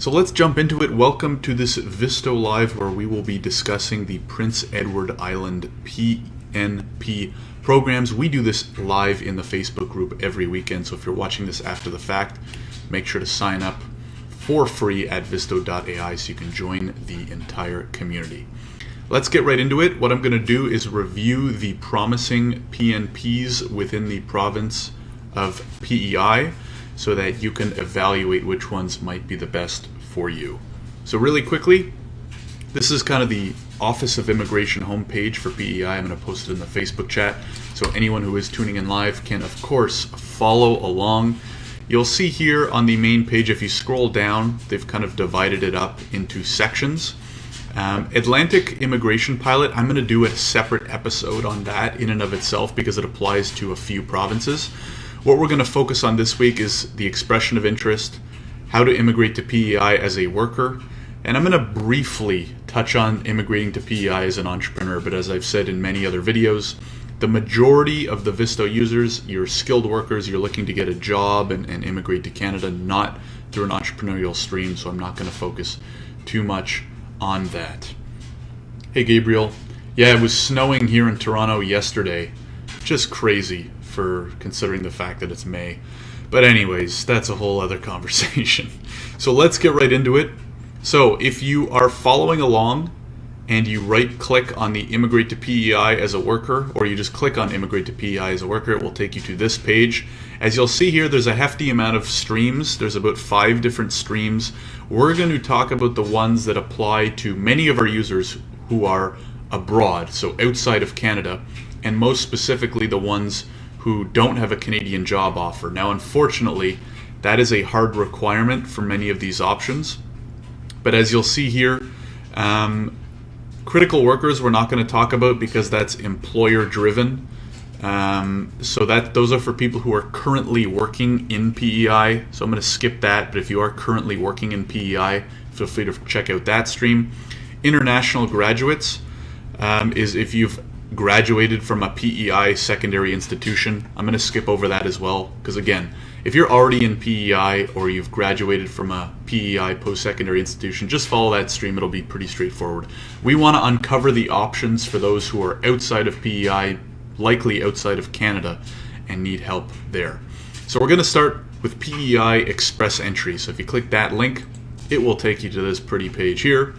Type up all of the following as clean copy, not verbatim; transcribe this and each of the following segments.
So let's jump into it. Welcome to this Visto Live where we will be discussing the Prince Edward Island PNP programs. We do this live in the Facebook group every weekend, so if you're watching this after the fact, make sure to sign up for free at visto.ai so you can join the entire community. Let's get right into it. What I'm going to do is review the promising PNPs within the province of PEI so that you can evaluate which ones might be the best for you. So really quickly, this is kind of the Office of Immigration homepage for PEI. I'm going to post it in the Facebook chat so anyone who is tuning in live can of course follow along. You'll see here on the main page, if you scroll down, they've kind of divided it up into sections. Atlantic Immigration Pilot, I'm going to do a separate episode on that in and of itself because it applies to a few provinces. What we're going to focus on this week is the expression of interest, how to immigrate to PEI as a worker, and I'm going to briefly touch on immigrating to PEI as an entrepreneur, but as I've said in many other videos, the majority of the Visto users, you're skilled workers, you're looking to get a job and immigrate to Canada, not through an entrepreneurial stream, so I'm not going to focus too much on that. Hey Gabriel, yeah, it was snowing here in Toronto yesterday. Just crazy for considering the fact that it's May. But anyways, that's a whole other conversation. So let's get right into it. So if you are following along and you right click on the Immigrate to PEI as a worker, or you just click on Immigrate to PEI as a worker, it will take you to this page. As you'll see here, there's a hefty amount of streams. There's about 5 different streams. We're going to talk about the ones that apply to many of our users who are abroad, so outside of Canada, and most specifically the ones who don't have a Canadian job offer. Now, unfortunately, that is a hard requirement for many of these options. But as you'll see here, critical workers we're not going to talk about because that's employer driven. So those are for people who are currently working in PEI. So I'm going to skip that, but if you are currently working in PEI, feel free to check out that stream. International graduates is if you've graduated from a PEI secondary institution. I'm going to skip over that as well because again, if you're already in PEI or you've graduated from a PEI post-secondary institution, just follow that stream. It'll be pretty straightforward. We want to uncover the options for those who are outside of PEI, likely outside of Canada, and need help there. So we're going to start with PEI Express Entry. So if you click that link, it will take you to this pretty page here.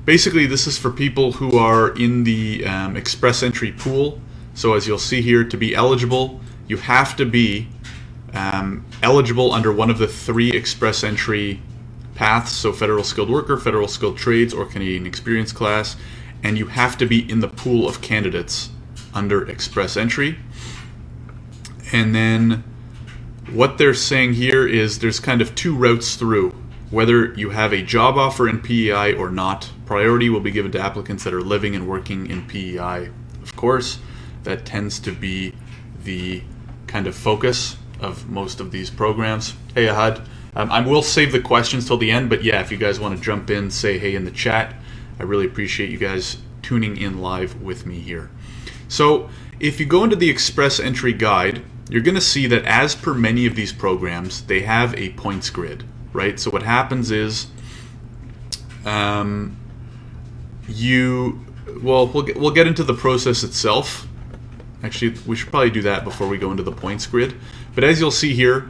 Basically, this is for people who are in the Express Entry pool. So as you'll see here, to be eligible, you have to be eligible under one of the 3 Express Entry paths, so Federal Skilled Worker, Federal Skilled Trades, or Canadian Experience class, and you have to be in the pool of candidates under Express Entry. And then what they're saying here is there's kind of 2 routes through. Whether you have a job offer in PEI or not, priority will be given to applicants that are living and working in PEI. Of course, that tends to be the kind of focus of most of these programs. Hey Ahad, I will save the questions till the end, but yeah, if you guys want to jump in, say hey in the chat. I really appreciate you guys tuning in live with me here. So if you go into the Express Entry guide, you're going to see that as per many of these programs, they have a points grid, right? So what happens is we'll get into the process itself. Actually, we should probably do that before we go into the points grid. But as you'll see here,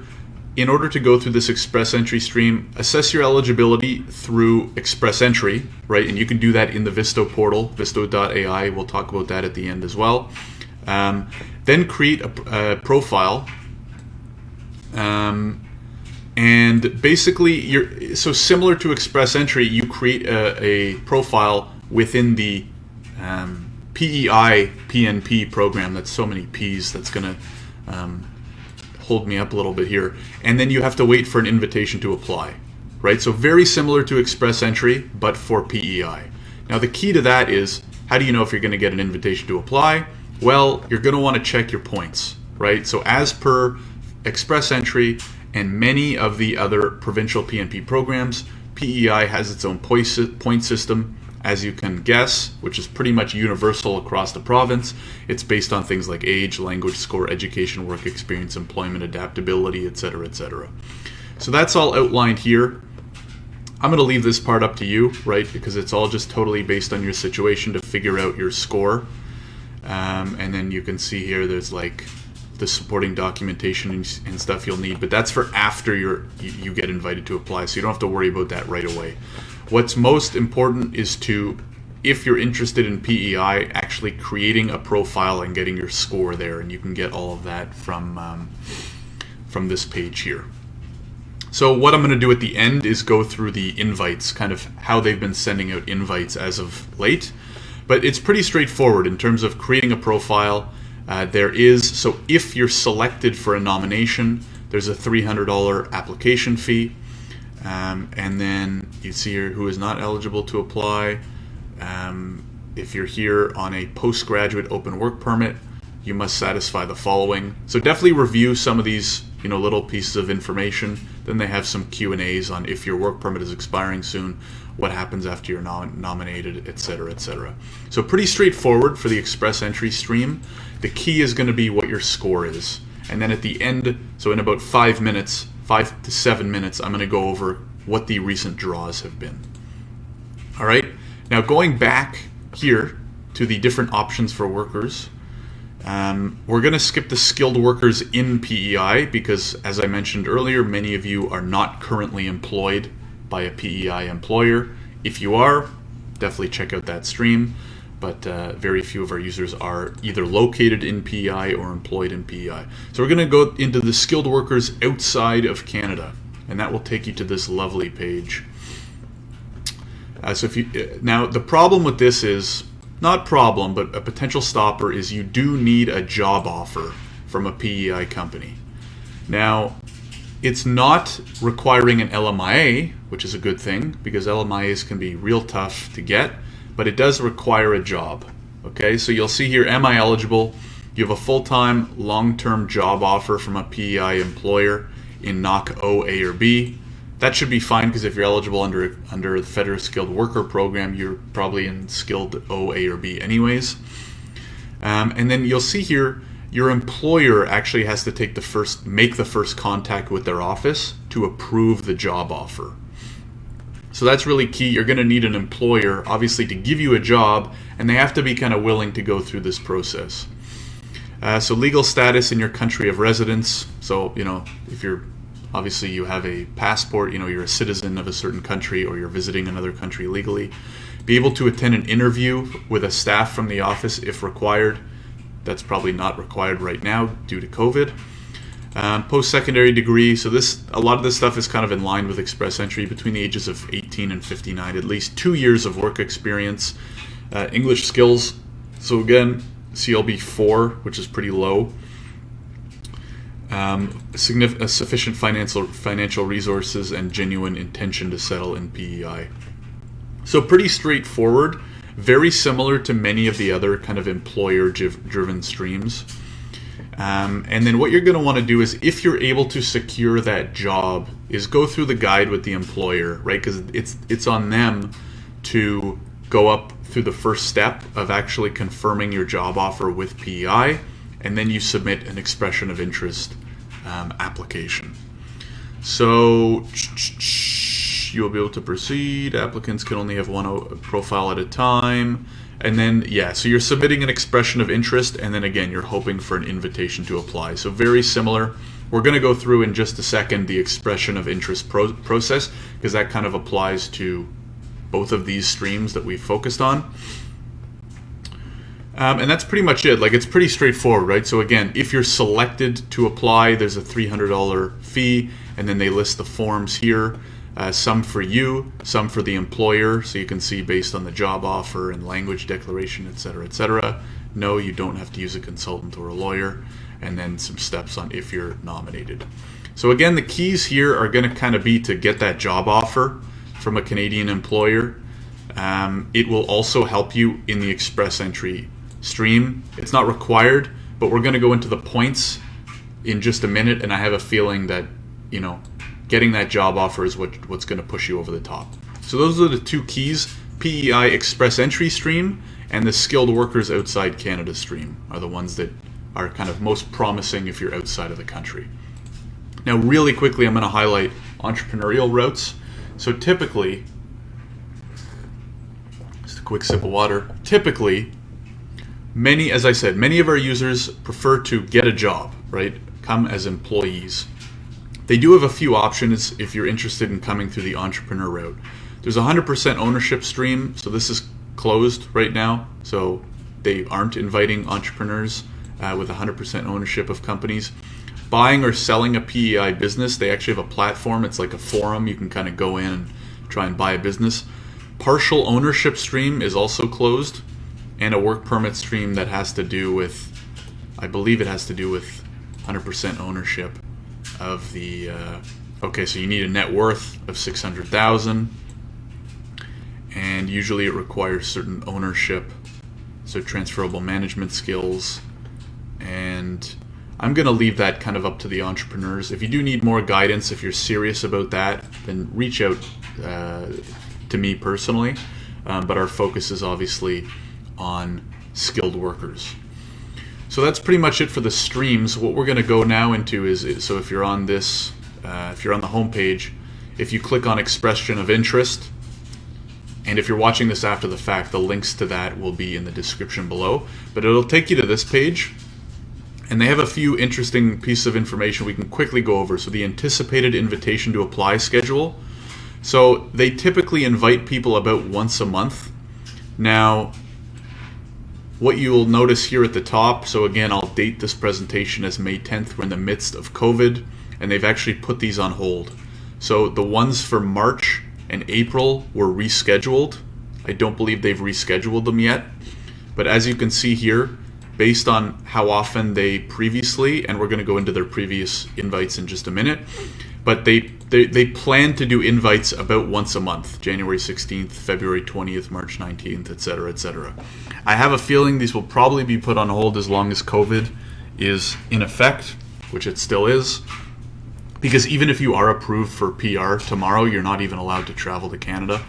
in order to go through this Express Entry stream, assess your eligibility through Express Entry, right? And you can do that in the Visto portal, visto.ai. We'll talk about that at the end as well. Then create a profile. And basically, so similar to Express Entry, you create a profile within the PEI PNP program. That's so many P's, that's going to hold me up a little bit here. And then you have to wait for an invitation to apply, right? So very similar to Express Entry, but for PEI. Now the key to that is, how do you know if you're going to get an invitation to apply? Well, you're going to want to check your points, right? So as per Express Entry and many of the other provincial PNP programs, PEI has its own point system, as you can guess, which is pretty much universal across the province. It's based on things like age, language score, education, work experience, employment, adaptability, etc., etc. So that's all outlined here. I'm going to leave this part up to you, right? Because it's all just totally based on your situation to figure out your score. And then you can see here there's like the supporting documentation and stuff you'll need, but that's for after you get invited to apply, so you don't have to worry about that right away. What's most important is to, if you're interested in PEI, actually creating a profile and getting your score there, and you can get all of that from this page here. So what I'm going to do at the end is go through the invites, kind of how they've been sending out invites as of late. But it's pretty straightforward in terms of creating a profile. So if you're selected for a nomination, there's a $300 application fee. And then you see here who is not eligible to apply. If you're here on a postgraduate open work permit, you must satisfy the following. So definitely review some of these little pieces of information. Then they have some Q&As on if your work permit is expiring soon, what happens after you're nominated, etc., etc. So pretty straightforward for the Express Entry stream. The key is going to be what your score is. And then at the end, so in about 5 to 7 minutes, I'm going to go over what the recent draws have been. All right. Now going back here to the different options for workers, we're going to skip the skilled workers in PEI because, as I mentioned earlier, many of you are not currently employed by a PEI employer. If you are, definitely check out that stream, but very few of our users are either located in PEI or employed in PEI. So we're going to go into the skilled workers outside of Canada, and that will take you to this lovely page. Now the problem with this is, not problem, but a potential stopper is you do need a job offer from a PEI company. Now, it's not requiring an LMIA, which is a good thing because LMIAs can be real tough to get, but it does require a job. Okay, so you'll see here, am I eligible? You have a full-time, long-term job offer from a PEI employer in NOC O, A, or B. That should be fine because if you're eligible under the Federal Skilled Worker Program, you're probably in Skilled O, A, or B anyways. And then you'll see here, your employer actually has to make the first contact with their office to approve the job offer. So that's really key. You're going to need an employer, obviously, to give you a job, and they have to be kind of willing to go through this process. So legal status in your country of residence. So, if you're obviously you have a passport, you're a citizen of a certain country or you're visiting another country legally. Be able to attend an interview with a staff from the office if required. That's probably not required right now due to COVID. Post-secondary degree. So a lot of this stuff is kind of in line with Express Entry, between the ages of 18 and 59, at least 2 years of work experience. English skills. So again, CLB 4, which is pretty low. Sufficient financial resources and genuine intention to settle in PEI. So pretty straightforward, very similar to many of the other kind of employer-driven streams. And then what you're going to want to do is, if you're able to secure that job, is go through the guide with the employer, right? Because it's on them to go up through the first step of actually confirming your job offer with PEI, and then you submit an expression of interest application. So you'll be able to proceed. Applicants can only have one profile at a time. And then, so you're submitting an expression of interest, and then again, you're hoping for an invitation to apply. So very similar. We're going to go through in just a second the expression of interest process, because that kind of applies to both of these streams that we've focused on. And that's pretty much it. Like, it's pretty straightforward, right? So again, if you're selected to apply, there's a $300 fee, and then they list the forms here. Some for you, some for the employer, so you can see based on the job offer and language declaration, etc., etc. No, you don't have to use a consultant or a lawyer, and then some steps on if you're nominated. So again, the keys here are going to kind of be to get that job offer from a Canadian employer. It will also help you in the Express Entry stream. It's not required, but we're going to go into the points in just a minute, and I have a feeling that, getting that job offer is what's going to push you over the top. So those are the two keys. PEI Express Entry stream and the Skilled Workers Outside Canada stream are the ones that are kind of most promising if you're outside of the country. Now, really quickly, I'm going to highlight Entrepreneurial Routes. So typically, just a quick sip of water, typically, as I said, many of our users prefer to get a job, right? Come as employees. They do have a few options if you're interested in coming through the entrepreneur route. There's a 100% ownership stream, so this is closed right now, so they aren't inviting entrepreneurs with 100% ownership of companies. Buying or selling a PEI business, they actually have a platform. It's like a forum. You can kind of go in and try and buy a business. Partial ownership stream is also closed, and a work permit stream that has to do with, I believe it has to do with 100% ownership of the, okay, so you need a net worth of $600,000, and usually it requires certain ownership, so transferable management skills, and I'm going to leave that kind of up to the entrepreneurs. If you do need more guidance, if you're serious about that, then reach out to me personally, but our focus is obviously on skilled workers. So that's pretty much it for the streams. What we're going to go now into is, so if you're on this, if you're on the home page, if you click on expression of interest, and if you're watching this after the fact, the links to that will be in the description below, but it'll take you to this page, and they have a few interesting pieces of information we can quickly go over. So the anticipated invitation to apply schedule. So they typically invite people about once a month. Now, what you'll notice here at the top, so again, I'll date this presentation as May 10th. We're in the midst of COVID, and they've actually put these on hold. So the ones for March and April were rescheduled. I don't believe they've rescheduled them yet. But as you can see here, based on how often they previously, and we're going to go into their previous invites in just a minute, but they plan to do invites about once a month, January 16th, February 20th, March 19th, etc., etc. I have a feeling these will probably be put on hold as long as COVID is in effect, which it still is, because even if you are approved for PR tomorrow, you're not even allowed to travel to Canada.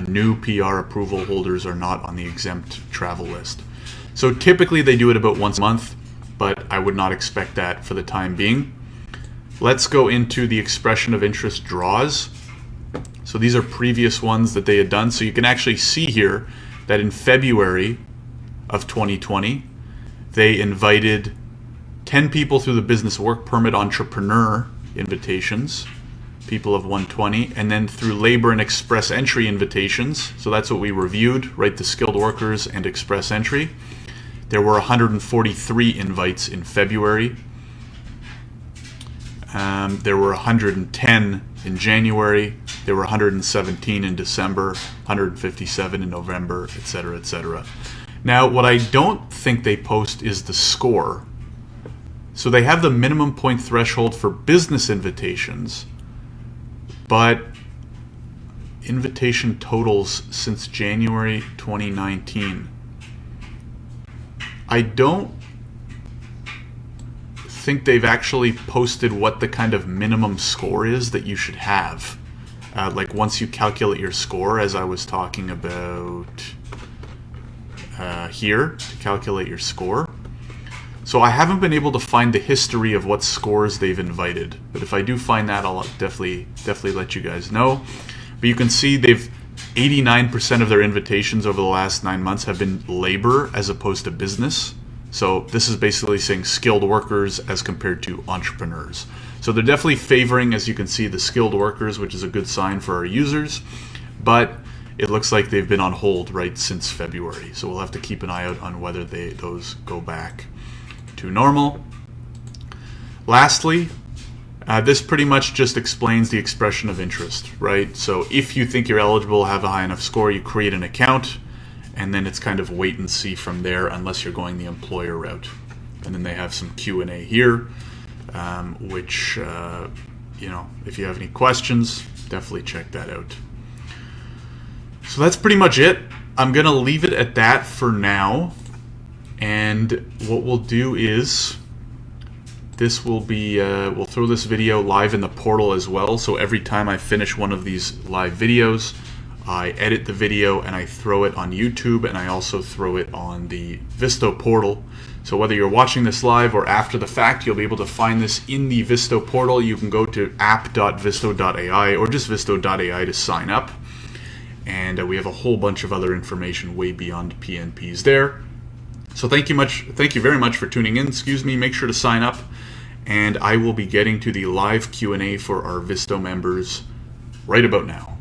New PR approval holders are not on the exempt travel list. So typically they do it about once a month, but I would not expect that for the time being. Let's go into the expression of interest draws. So these are previous ones that they had done. So you can actually see here that in February of 2020, they invited 10 people through the business work permit entrepreneur invitations, people of 120, and then through labor and express entry invitations. So that's what we reviewed, right? The skilled workers and express entry. There were 143 invites in February. There were 110 in January. There were 117 in December, 157 in November, etc., etc. Now, what I don't think they post is the score. So they have the minimum point threshold for business invitations, but invitation totals since January 2019. I don't think they've actually posted what the kind of minimum score is that you should have. Like once you calculate your score, as I was talking about here, to calculate your score. So I haven't been able to find the history of what scores they've invited, but if I do find that, I'll definitely let you guys know. But you can see 89% of their invitations over the last 9 months have been labor as opposed to business. So this is basically saying skilled workers as compared to entrepreneurs. So they're definitely favoring, as you can see, the skilled workers, which is a good sign for our users, but it looks like they've been on hold right since February. So we'll have to keep an eye out on whether those go back to normal. Lastly, this pretty much just explains the expression of interest, right? So if you think you're eligible, have a high enough score, you create an account, and then it's kind of wait and see from there unless you're going the employer route. And then they have some Q&A here, which, if you have any questions, definitely check that out. So that's pretty much it. I'm going to leave it at that for now. And what we'll do is, this will be, we'll throw this video live in the portal as well. So every time I finish one of these live videos, I edit the video and I throw it on YouTube, and I also throw it on the Visto portal. So whether you're watching this live or after the fact, you'll be able to find this in the Visto portal. You can go to app.visto.ai or just visto.ai to sign up. And we have a whole bunch of other information way beyond PNPs there. So thank you very much for tuning in. Make sure to sign up, and I will be getting to the live Q&A for our Visto members right about now.